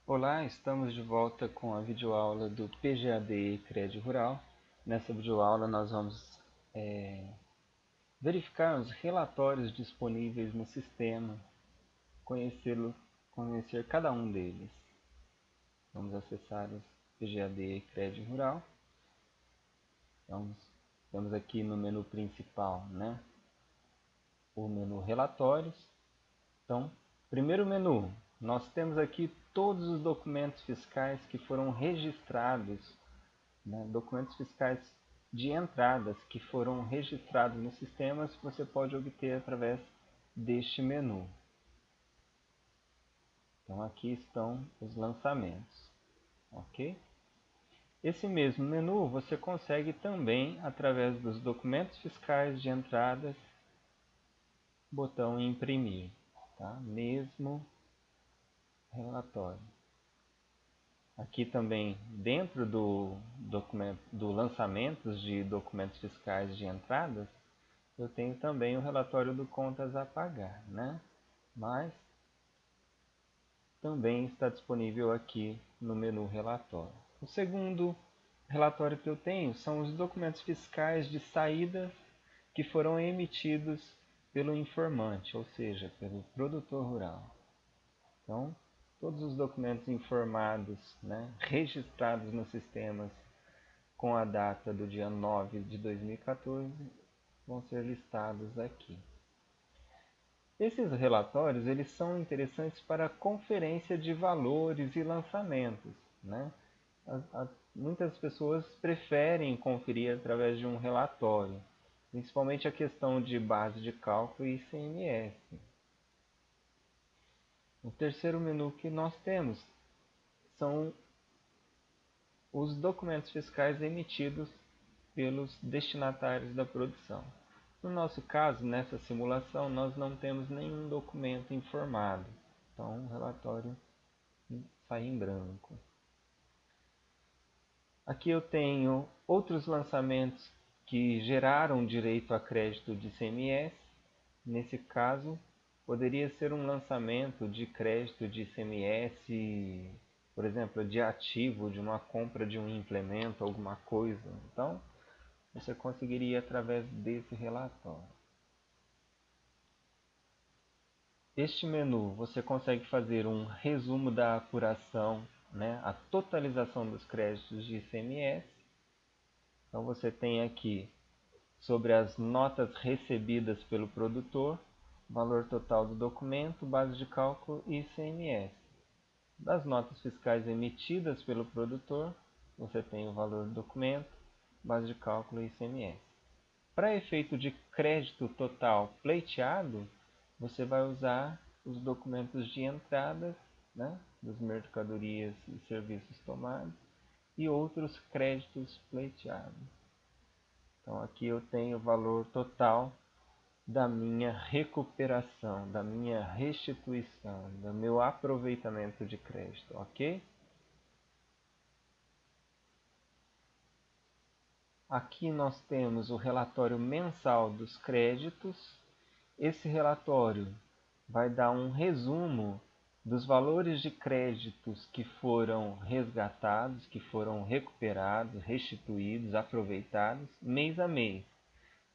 Olá, estamos de volta com a videoaula do PGAD Crédito Rural. Nessa videoaula nós vamos verificar os relatórios disponíveis no sistema, conhecer cada um deles. Vamos acessar o PGAD Crédito Rural. Então, temos aqui no menu principal, o menu Relatórios. Então, primeiro menu, nós temos aqui todos os documentos fiscais que foram registrados, documentos fiscais de entradas que foram registrados nos sistemas, você pode obter através deste menu. Então aqui estão os lançamentos, ok? Esse mesmo menu você consegue também através dos documentos fiscais de entradas, botão imprimir, tá? Mesmo relatório. Aqui também, dentro do lançamentos de documentos fiscais de entradas, eu tenho também o relatório do contas a pagar, Mas também está disponível aqui no menu relatório. O segundo relatório que eu tenho são os documentos fiscais de saída que foram emitidos pelo informante, ou seja, pelo produtor rural. Então, todos os documentos informados, registrados nos sistemas com a data do dia 9 de 2014 vão ser listados aqui. Esses relatórios eles são interessantes para a conferência de valores e lançamentos. Muitas pessoas preferem conferir através de um relatório, principalmente a questão de base de cálculo e ICMS. O terceiro menu que nós temos são os documentos fiscais emitidos pelos destinatários da produção. No nosso caso, nessa simulação, nós não temos nenhum documento informado, então o relatório sai em branco. Aqui eu tenho outros lançamentos que geraram direito a crédito de ICMS. Nesse caso, poderia ser um lançamento de crédito de ICMS, por exemplo, de ativo, de uma compra de um implemento, alguma coisa. Então, você conseguiria através desse relatório. Este menu você consegue fazer um resumo da apuração, a totalização dos créditos de ICMS. Então você tem aqui sobre as notas recebidas pelo produtor, valor total do documento, base de cálculo e ICMS. Das notas fiscais emitidas pelo produtor, você tem o valor do documento, base de cálculo e ICMS. Para efeito de crédito total pleiteado, você vai usar os documentos de entradas, das mercadorias e serviços tomados e outros créditos pleiteados. Então aqui eu tenho o valor total da minha recuperação, da minha restituição, do meu aproveitamento de crédito, ok? Aqui nós temos o relatório mensal dos créditos. Esse relatório vai dar um resumo dos valores de créditos que foram resgatados, que foram recuperados, restituídos, aproveitados, mês a mês.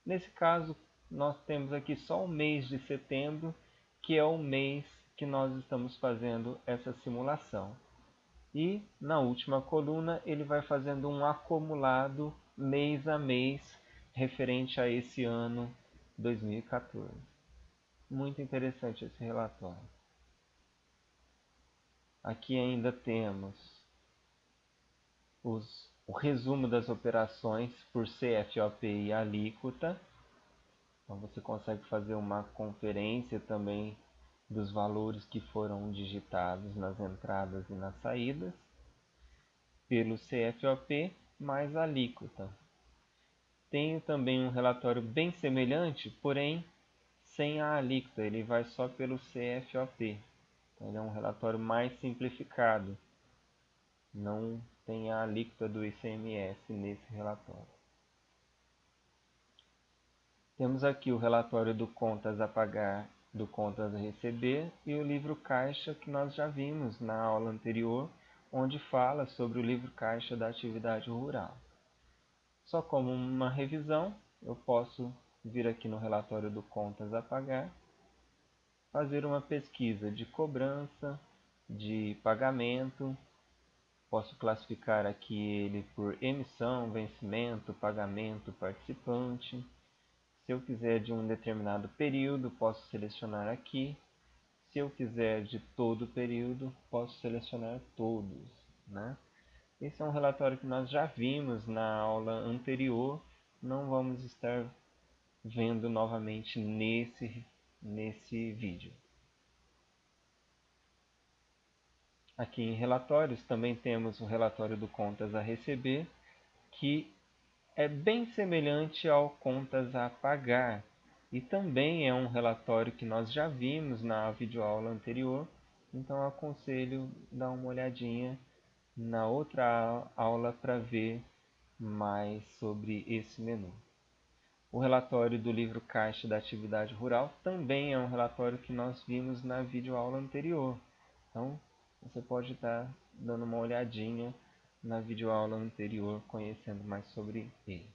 Nesse caso, nós temos aqui só o mês de setembro, que é o mês que nós estamos fazendo essa simulação. E na última coluna ele vai fazendo um acumulado mês a mês referente a esse ano 2014. Muito interessante esse relatório. Aqui ainda temos o resumo das operações por CFOP e alíquota. Então você consegue fazer uma conferência também dos valores que foram digitados nas entradas e nas saídas pelo CFOP mais alíquota. Tenho também um relatório bem semelhante, porém sem a alíquota, ele vai só pelo CFOP. Então, ele é um relatório mais simplificado, não tem a alíquota do ICMS nesse relatório. Temos aqui o relatório do contas a pagar do contas a receber e o livro caixa que nós já vimos na aula anterior, onde fala sobre o livro caixa da atividade rural. Só como uma revisão, eu posso vir aqui no relatório do contas a pagar, fazer uma pesquisa de cobrança, de pagamento, posso classificar aqui ele por emissão, vencimento, pagamento, participante. Se eu quiser de um determinado período, posso selecionar aqui. Se eu quiser de todo o período, posso selecionar todos, né? Esse é um relatório que nós já vimos na aula anterior, não vamos estar vendo novamente nesse vídeo. Aqui em relatórios também temos o relatório do contas a receber, que é bem semelhante ao contas a pagar, e também é um relatório que nós já vimos na videoaula anterior, então aconselho dar uma olhadinha na outra aula para ver mais sobre esse menu. O relatório do livro caixa da atividade rural também é um relatório que nós vimos na videoaula anterior, então você pode estar dando uma olhadinha na videoaula anterior, conhecendo mais sobre ele.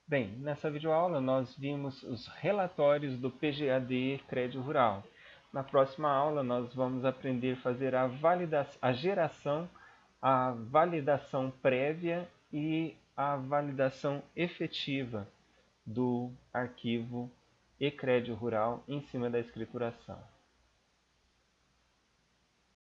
Bem, nessa videoaula nós vimos os relatórios do PGAD Crédito Rural. Na próxima aula nós vamos aprender a fazer a geração, a validação prévia e a validação efetiva do arquivo eCrédito Rural em cima da escrituração.